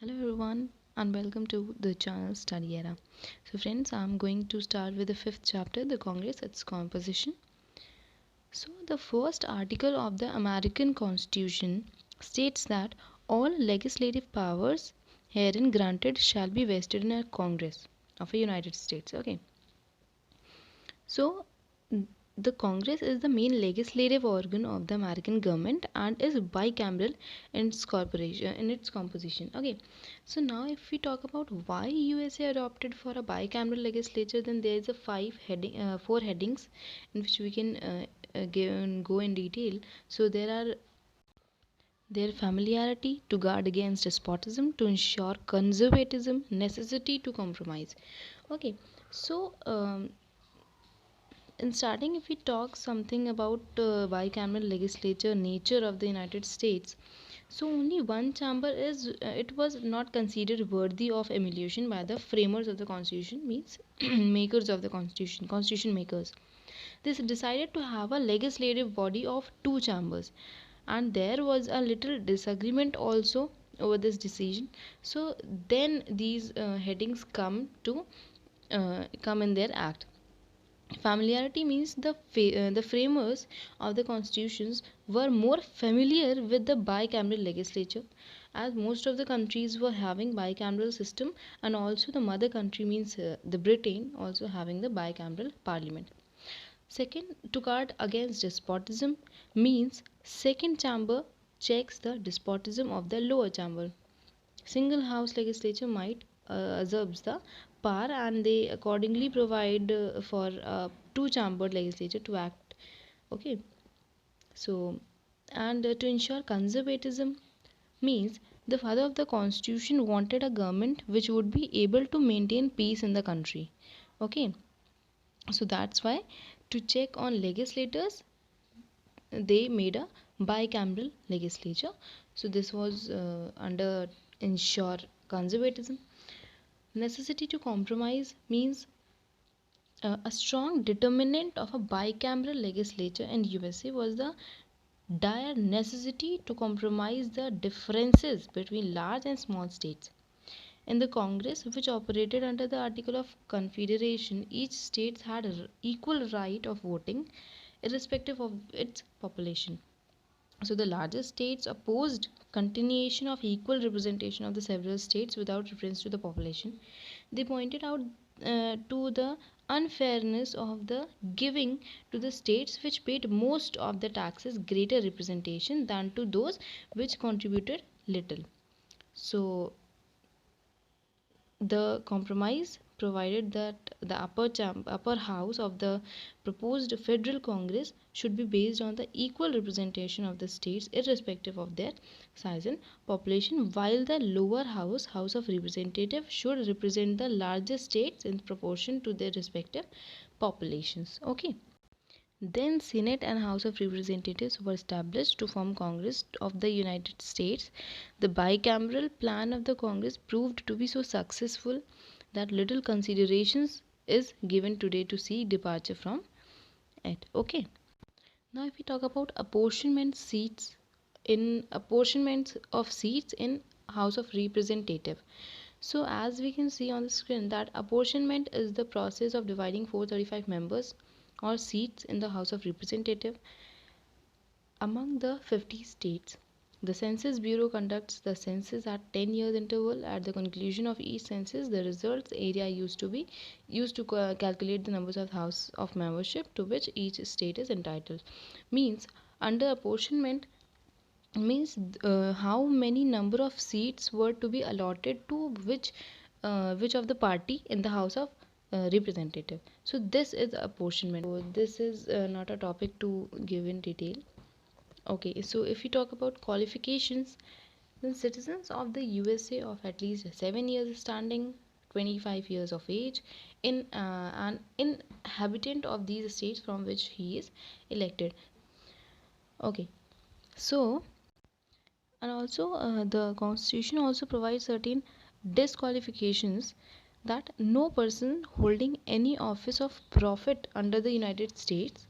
Hello everyone and welcome to the channel Study Era. So friends, I'm going to start with the fifth chapter, the Congress, its composition. So the first article of the American Constitution states that all legislative powers herein granted shall be vested in a Congress of the United States. Okay. So the Congress is the main legislative organ of the American government and is bicameral in its composition. Okay, so now if we talk about why USA adopted for a bicameral legislature, then there is a four headings in which we can go in detail. So there are their familiarity to guard against despotism, to ensure conservatism, necessity to compromise. Okay, so in starting, if we talk something about bicameral legislature nature of the United States, so only one chamber is it was not considered worthy of emulation by the framers of the constitution, means makers of the constitution makers. This decided to have a legislative body of two chambers, and there was a little disagreement also over this decision. So then these headings come in their act. Familiarity means the framers of the constitutions were more familiar with the bicameral legislature, as most of the countries were having bicameral system, and also the mother country means the Britain also having the bicameral parliament. Second, to guard against despotism means second chamber checks the despotism of the lower chamber. Single house legislature might usurps the power, and they accordingly provide for two chambered legislature to act. Okay, so and to ensure conservatism means the father of the constitution wanted a government which would be able to maintain peace in the country. Okay, so that's why to check on legislators they made a bicameral legislature. So this was under ensure conservatism. Necessity to compromise means a strong determinant of a bicameral legislature in USA was the dire necessity to compromise the differences between large and small states. In the Congress, which operated under the Article of Confederation, each state had equal right of voting irrespective of its population. So the largest states opposed continuation of equal representation of the several states without reference to the population. They pointed out to the unfairness of the giving to the states which paid most of the taxes greater representation than to those which contributed little. So the compromise provided that the upper house of the proposed federal congress should be based on the equal representation of the states irrespective of their size and population, while the lower house of representatives should represent the larger states in proportion to their respective populations. Okay, then Senate and House of Representatives were established to form Congress of the United States. The bicameral plan of the Congress proved to be so successful that little considerations is given today to see departure from it. Okay. Now if we talk about apportionment of seats in House of Representative. So as we can see on the screen that apportionment is the process of dividing 435 members or seats in the House of Representative among the 50 states. The Census Bureau conducts the census at 10 years interval. At the conclusion of each census, the results area used to calculate the numbers of house of membership to which each state is entitled. Means under apportionment means how many number of seats were to be allotted to which of the party in the house of representative. So this is apportionment. So this is not a topic to give in detail. Okay, so if we talk about qualifications, then citizens of the USA of at least 7 years standing, 25 years of age, in an inhabitant of these states from which he is elected. Okay, so and also the constitution also provides certain disqualifications that no person holding any office of profit under the United States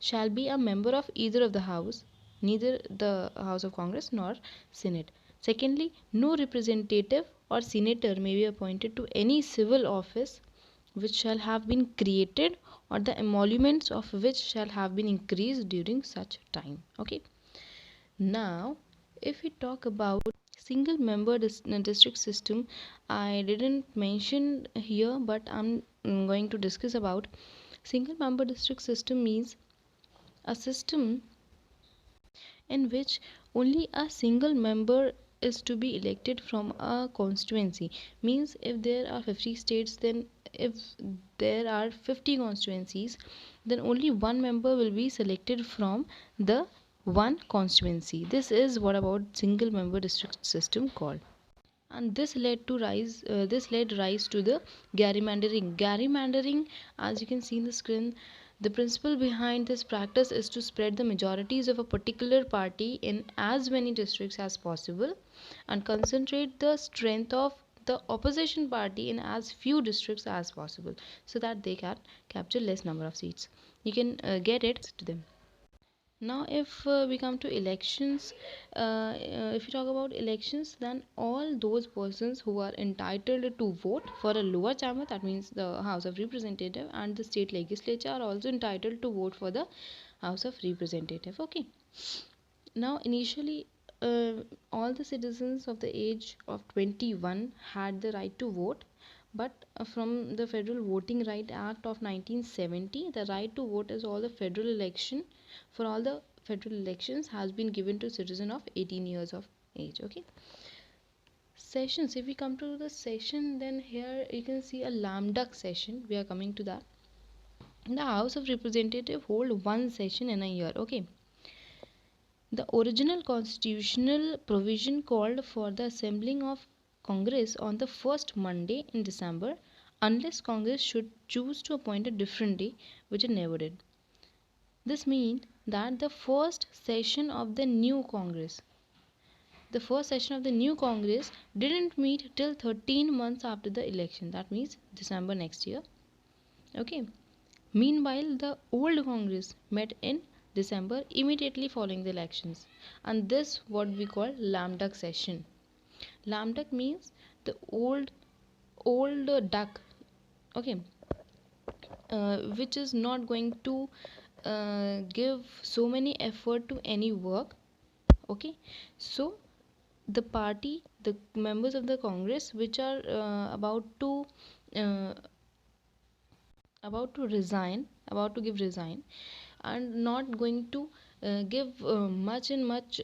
shall be a member of either of the house, neither the House of Congress nor Senate. Secondly, no representative or senator may be appointed to any civil office which shall have been created or the emoluments of which shall have been increased during such time. Okay. Now, if we talk about single member district system, I didn't mention here, but I'm going to discuss about single member district system means a system in which only a single member is to be elected from a constituency. Means if there are 50 states, then if there are 50 constituencies, then only one member will be selected from the one constituency. This is what about single member district system called. And this led rise to the gerrymandering. As you can see in the screen, the principle behind this practice is to spread the majorities of a particular party in as many districts as possible and concentrate the strength of the opposition party in as few districts as possible, so that they can capture less number of seats. You can get it to them. Now, if we come to elections, if you talk about elections, then all those persons who are entitled to vote for a lower chamber, that means the House of Representative, and the state legislature are also entitled to vote for the House of Representative. Okay. Now, initially, all the citizens of the age of 21 had the right to vote, but from the Federal Voting Right Act of 1970, the right to vote is all the federal election for all the federal elections has been given to citizen of 18 years of age. Okay. Sessions. If we come to the session, then here you can see a lame duck session. We are coming to that. The House of Representative hold one session in a year. Okay. The original constitutional provision called for the assembling of Congress on the first Monday in December, unless Congress should choose to appoint a different day, which it never did. This means that the first session of the new Congress didn't meet till 13 months after the election. That means December next year. Okay. Meanwhile, the old Congress met in December immediately following the elections, and this what we call lame duck session. Lame duck means the old duck. Okay. Which is not going to give so many effort to any work. Okay. So the members of the Congress which are uh, about to give resign, and not going to give much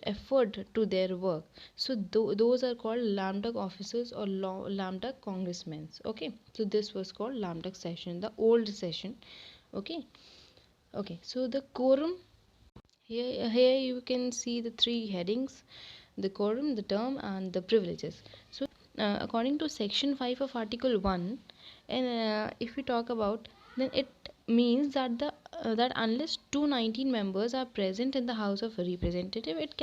effort to their work. So those are called lame duck officers or lame duck congressmen. Okay, so this was called lame duck session, the old session. Okay. Okay, so the quorum, here you can see the three headings: the quorum, the term, and the privileges. So according to section 5 of article 1, and if we talk about, then it means that the that unless 219 members are present in the House of Representative, it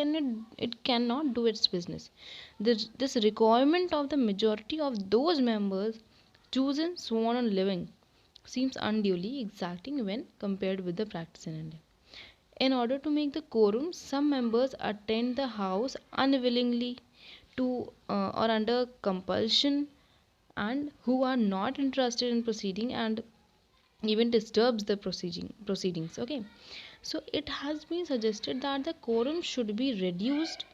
cannot do its business. This requirement of the majority of those members chosen sworn on living seems unduly exacting when compared with the practice in India. In order to make the quorum, some members attend the house unwillingly to or under compulsion, and who are not interested in proceeding and even disturbs the proceedings. Okay, so it has been suggested that the quorum should be reduced.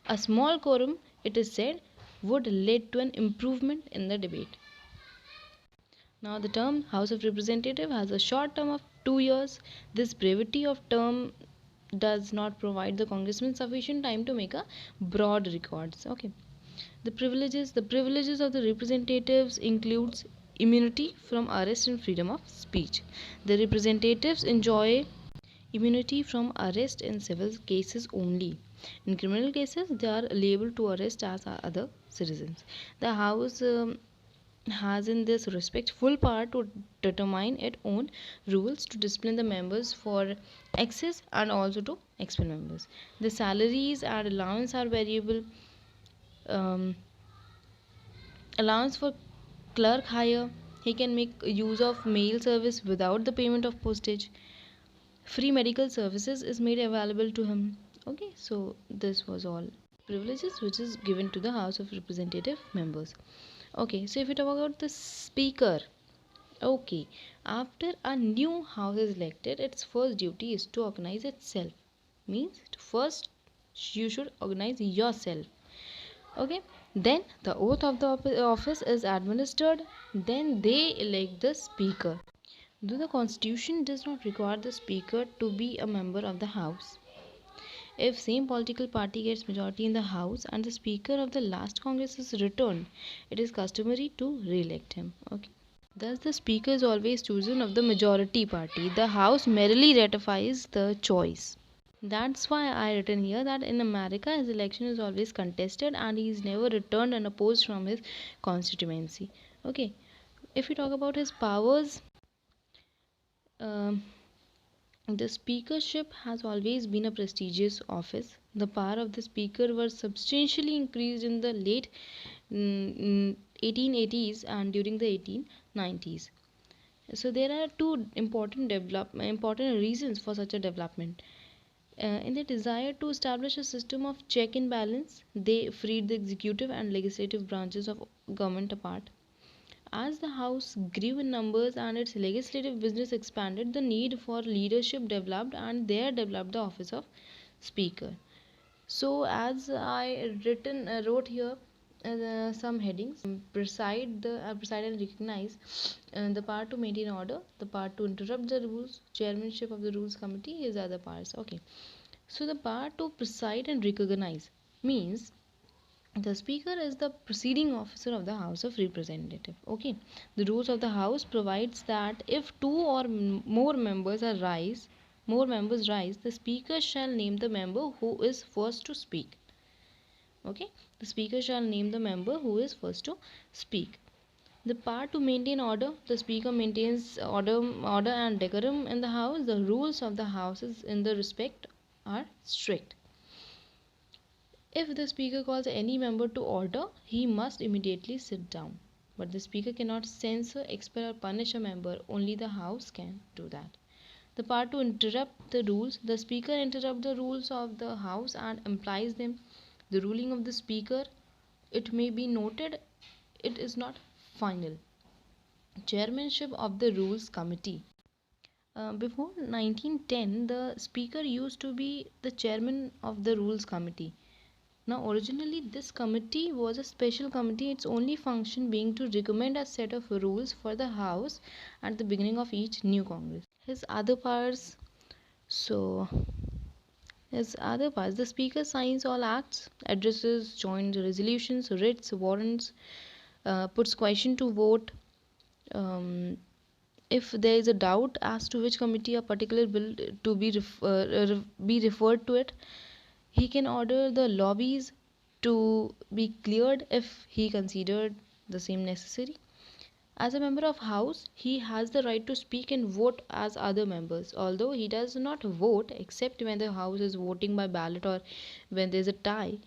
A small quorum, it is said, would lead to an improvement in the debate. Now, the term House of Representative has a short term of 2 years. This brevity of term does not provide the congressman sufficient time to make a broad records. Okay. The privileges of the representatives includes immunity from arrest and freedom of speech. The representatives enjoy immunity from arrest in civil cases only. In criminal cases, they are liable to arrest as are other citizens. The House has in this respect full power to determine its own rules to discipline the members for excess and also to expel members. The salaries and allowance are variable. um, Allowance for clerk hire, he can make use of mail service without the payment of postage. Free medical services is made available to him. Okay, so this was all. privileges which is given to the House of Representative members. Okay, so if we talk about the Speaker, okay, after a new house is elected, its first duty is to organize itself. Means first you should organize yourself. Okay, then the oath of the office is administered. Then they elect the Speaker. Though the Constitution does not require the Speaker to be a member of the House, if same political party gets majority in the House and the Speaker of the last Congress is returned, it is customary to re-elect him. Okay. Thus, the Speaker is always chosen of the majority party. The House merely ratifies the choice. That's why I written here that in America his election is always contested and he is never returned unopposed from his constituency. Okay. If we talk about his powers, um, the speakership has always been a prestigious office. The power of the speaker was substantially increased in the late 1880s and during the 1890s. So there are two important reasons for such a development. In the desire to establish a system of check and balance, they freed the executive and legislative branches of government apart. As the House grew in numbers and its legislative business expanded, the need for leadership developed, and there developed the office of Speaker. So, as I wrote here some headings: preside and recognize, the power to maintain order, the power to interrupt the rules, chairmanship of the Rules Committee, his other powers. Okay, so the power to preside and recognize means the Speaker is the presiding officer of the House of Representatives. Okay, the rules of the House provides that if two or more members rise, the Speaker shall name the member who is first to speak. Okay, the Speaker shall name the member who is first to speak. The power to maintain order, the Speaker maintains order and decorum in the House. The rules of the Houses in the respect are strict. If the Speaker calls any member to order, he must immediately sit down. But the Speaker cannot censure, expel, or punish a member. Only the House can do that. The power to interrupt the rules. The Speaker interrupts the rules of the House and implies them. The ruling of the Speaker, it may be noted, it is not final. Chairmanship of the Rules Committee. Before 1910, the Speaker used to be the chairman of the Rules Committee. Now, originally, this committee was a special committee, its only function being to recommend a set of rules for the House at the beginning of each new Congress. His other powers, so the Speaker signs all acts, addresses, joint resolutions, writs, warrants, puts question to vote. If there is a doubt as to which committee a particular bill to be referred to it, he can order the lobbies to be cleared if he considered the same necessary. As a member of House, he has the right to speak and vote as other members, although he does not vote except when the House is voting by ballot or when there is a tie.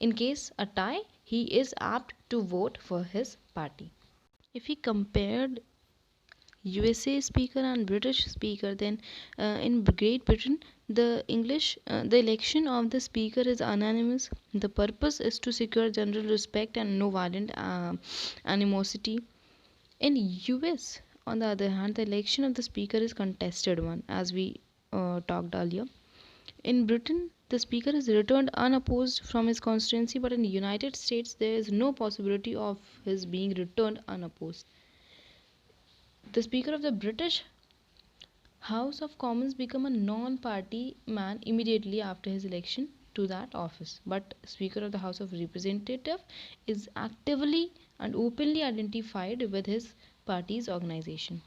In case a tie, he is apt to vote for his party. If he compared USA speaker and British speaker, then in Great Britain, the election of the speaker is unanimous. The purpose is to secure general respect and no violent animosity. In US, on the other hand, the election of the speaker is contested one, as we talked earlier. In Britain, the speaker is returned unopposed from his constituency, but in the United States, there is no possibility of his being returned unopposed. The Speaker of the British House of Commons become a non-party man immediately after his election to that office, but Speaker of the House of Representatives is actively and openly identified with his party's organization.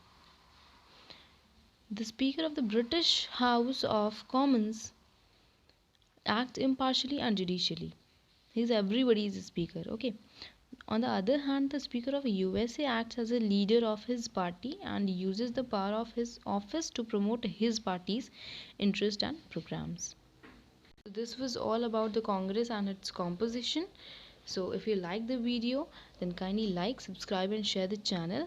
The Speaker of the British House of Commons acts impartially and judicially. He is everybody's speaker. Okay. On the other hand, the Speaker of USA acts as a leader of his party and uses the power of his office to promote his party's interests and programs. So this was all about the Congress and its composition. So if you like the video, then kindly like, subscribe and share the channel.